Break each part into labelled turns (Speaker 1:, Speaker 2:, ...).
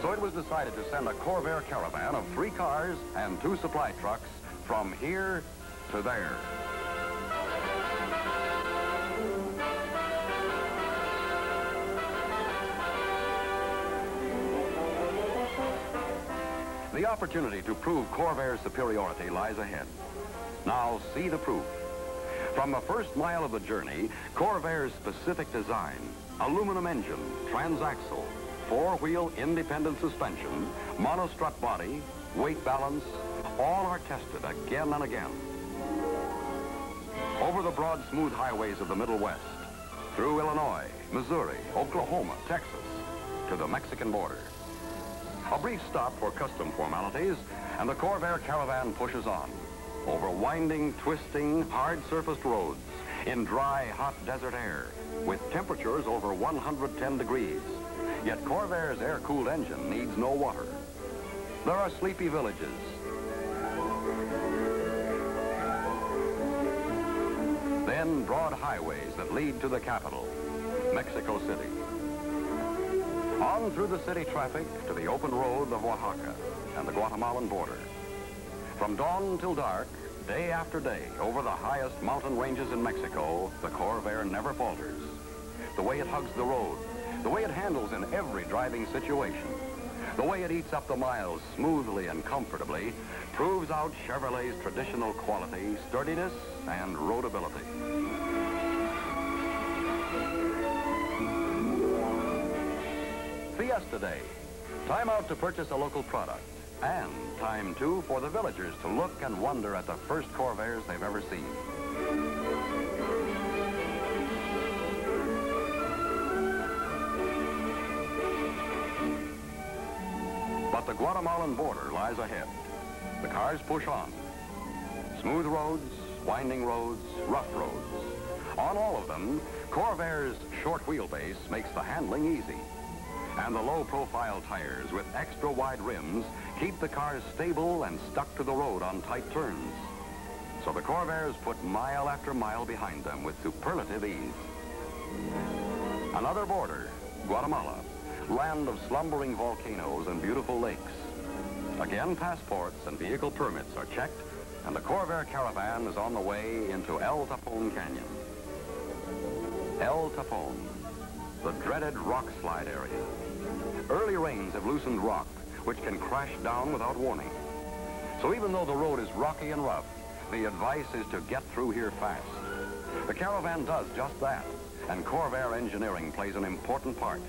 Speaker 1: So it was decided to send a Corvair caravan of 3 cars and 2 supply trucks from here to there. The opportunity to prove Corvair's superiority lies ahead. Now see the proof. From the first mile of the journey, Corvair's specific design, aluminum engine, transaxle, 4-wheel independent suspension, monostrut body, weight balance, all are tested again and again. Over the broad, smooth highways of the Middle West, through Illinois, Missouri, Oklahoma, Texas, to the Mexican border. A brief stop for custom formalities, and the Corvair caravan pushes on. Over winding, twisting, hard-surfaced roads, in dry, hot desert air, with temperatures over 110 degrees. Yet Corvair's air-cooled engine needs no water. There are sleepy villages. Then broad highways that lead to the capital, Mexico City. On through the city traffic to the open road of Oaxaca and the Guatemalan border. From dawn till dark, day after day, over the highest mountain ranges in Mexico, the Corvair never falters. The way it hugs the road, the way it handles in every driving situation, the way it eats up the miles smoothly and comfortably, proves out Chevrolet's traditional quality, sturdiness, and roadability. Fiesta Day. Time out to purchase a local product. And time, too, for the villagers to look and wonder at the first Corvairs they've ever seen. But the Guatemalan border lies ahead. The cars push on. Smooth roads, winding roads, rough roads. On all of them, Corvair's short wheelbase makes the handling easy. And the low-profile tires with extra-wide rims keep the cars stable and stuck to the road on tight turns. So the Corvairs put mile after mile behind them with superlative ease. Another border, Guatemala, land of slumbering volcanoes and beautiful lakes. Again, passports and vehicle permits are checked, and the Corvair caravan is on the way into El Tapón Canyon. El Tapón, the dreaded rock slide area. Early rains have loosened rock, which can crash down without warning. So even though the road is rocky and rough, the advice is to get through here fast. The caravan does just that, and Corvair engineering plays an important part.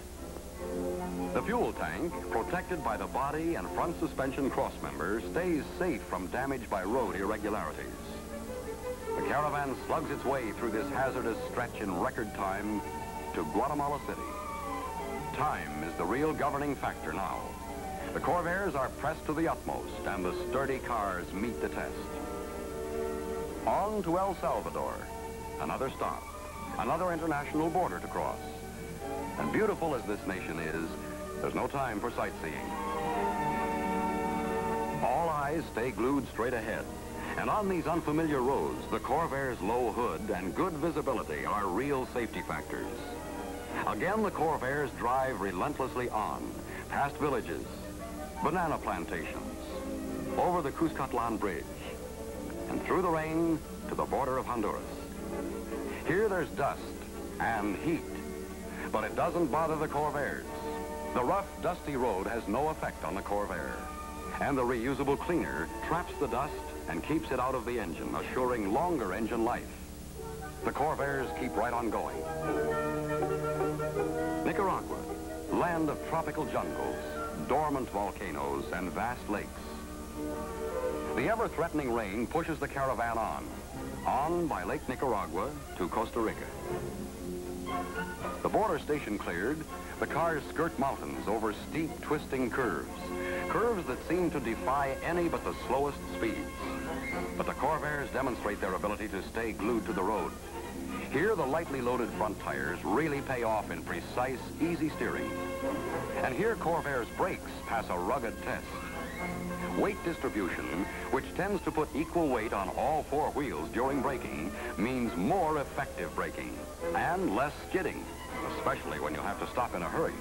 Speaker 1: The fuel tank, protected by the body and front suspension crossmember, stays safe from damage by road irregularities. The caravan slugs its way through this hazardous stretch in record time to Guatemala City. Time is the real governing factor now. The Corvairs are pressed to the utmost, and the sturdy cars meet the test. On to El Salvador, another stop, another international border to cross. And beautiful as this nation is, there's no time for sightseeing. All eyes stay glued straight ahead. And on these unfamiliar roads, the Corvair's low hood and good visibility are real safety factors. Again, the Corvairs drive relentlessly on, past villages, banana plantations, over the Cuscatlan Bridge, and through the rain to the border of Honduras. Here there's dust and heat, but it doesn't bother the Corvairs. The rough, dusty road has no effect on the Corvair, and the reusable cleaner traps the dust and keeps it out of the engine, assuring longer engine life. The Corvairs keep right on going. Nicaragua, land of tropical jungles, dormant volcanoes, and vast lakes. The ever-threatening rain pushes the caravan on by Lake Nicaragua to Costa Rica. The border station cleared, the cars skirt mountains over steep, twisting curves that seem to defy any but the slowest speeds. But the Corvairs demonstrate their ability to stay glued to the road. Here, the lightly loaded front tires really pay off in precise, easy steering. And here, Corvair's brakes pass a rugged test. Weight distribution, which tends to put equal weight on all 4 wheels during braking, means more effective braking and less skidding, especially when you have to stop in a hurry.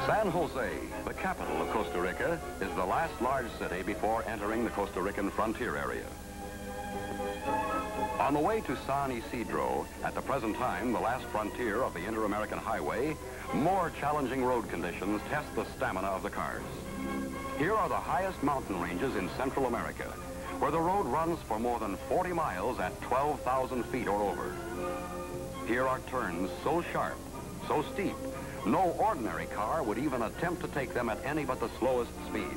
Speaker 1: San Jose, the capital of Costa Rica, is the last large city before entering the Costa Rican frontier area. On the way to San Isidro, at the present time the last frontier of the Inter-American Highway, more challenging road conditions test the stamina of the cars. Here are the highest mountain ranges in Central America, where the road runs for more than 40 miles at 12,000 feet or over. Here are turns so sharp, so steep, no ordinary car would even attempt to take them at any but the slowest speeds.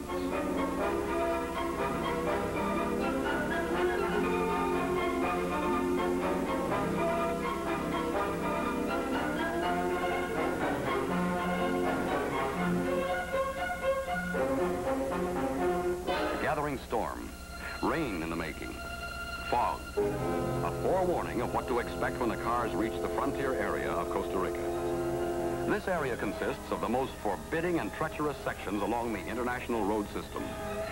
Speaker 1: Gathering storm, rain in the making, fog, a forewarning of what to expect when the cars reach the frontier area of Costa Rica. This area consists of the most forbidding and treacherous sections along the international road system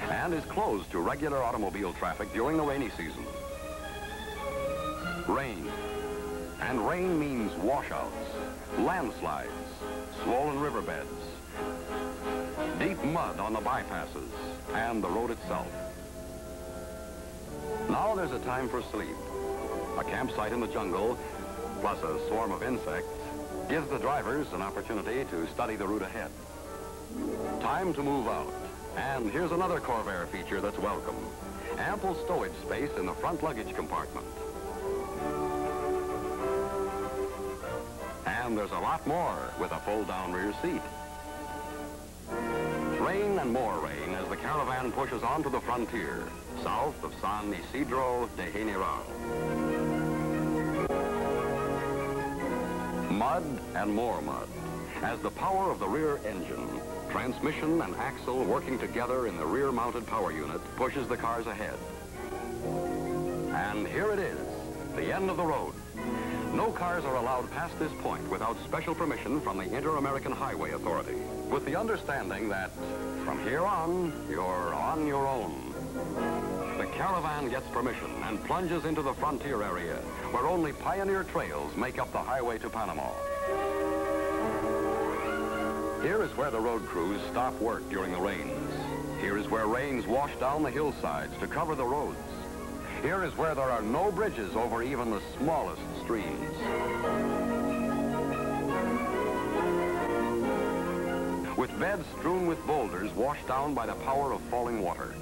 Speaker 1: and is closed to regular automobile traffic during the rainy season. Rain. And rain means washouts, landslides, swollen riverbeds, deep mud on the bypasses, and the road itself. Now there's a time for sleep. A campsite in the jungle, plus a swarm of insects, gives the drivers an opportunity to study the route ahead. Time to move out. And here's another Corvair feature that's welcome. Ample stowage space in the front luggage compartment. And there's a lot more with a fold-down rear seat. Rain and more rain as the caravan pushes on to the frontier, south of San Isidro de General. Mud and more mud, as the power of the rear engine, transmission and axle working together in the rear-mounted power unit pushes the cars ahead. And here it is, the end of the road. No cars are allowed past this point without special permission from the Inter-American Highway Authority, with the understanding that from here on, you're on your own. The caravan gets permission and plunges into the frontier area, where only pioneer trails make up the highway to Panama. Here is where the road crews stop work during the rains. Here is where rains wash down the hillsides to cover the roads. Here is where there are no bridges over even the smallest streams. With beds strewn with boulders washed down by the power of falling water.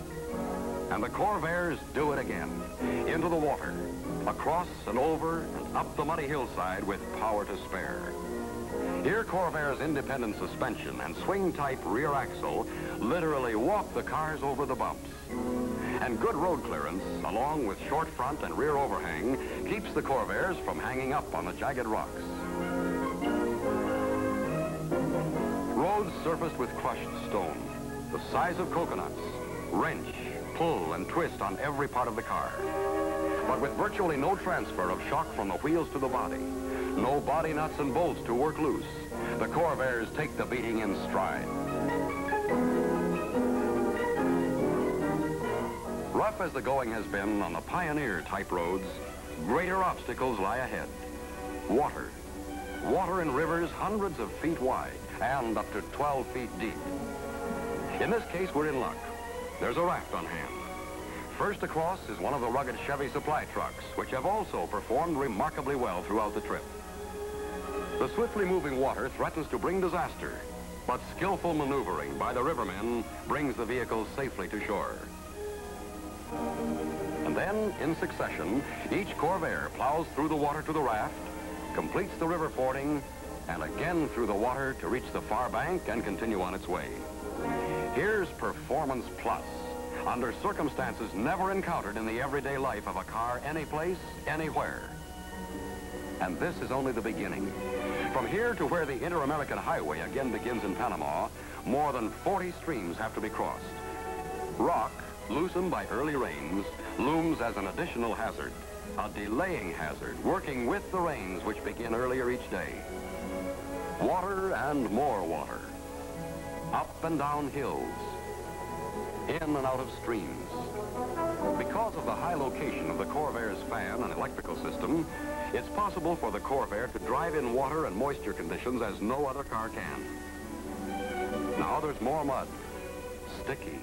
Speaker 1: And the Corvairs do it again, into the water, across and over and up the muddy hillside with power to spare. Here Corvair's independent suspension and swing-type rear axle literally walk the cars over the bumps. And good road clearance, along with short front and rear overhang, keeps the Corvairs from hanging up on the jagged rocks. Roads surfaced with crushed stone, the size of coconuts, wrench, pull and twist on every part of the car. But with virtually no transfer of shock from the wheels to the body, no body nuts and bolts to work loose, the Corvairs take the beating in stride. Rough as the going has been on the pioneer-type roads, greater obstacles lie ahead. Water. Water in rivers hundreds of feet wide and up to 12 feet deep. In this case, we're in luck. There's a raft on hand. First across is one of the rugged Chevy supply trucks, which have also performed remarkably well throughout the trip. The swiftly moving water threatens to bring disaster, but skillful maneuvering by the rivermen brings the vehicles safely to shore. And then, in succession, each Corvair plows through the water to the raft, completes the river fording, and again through the water to reach the far bank and continue on its way. Here's Performance Plus, under circumstances never encountered in the everyday life of a car anyplace, anywhere. And this is only the beginning. From here to where the Inter-American Highway again begins in Panama, more than 40 streams have to be crossed. Rock, loosened by early rains, looms as an additional hazard, a delaying hazard, working with the rains which begin earlier each day. Water and more water. Up and down hills, in and out of streams. Because of the high location of the Corvair's fan and electrical system, it's possible for the Corvair to drive in water and moisture conditions as no other car can. Oh, there's more mud. Sticky.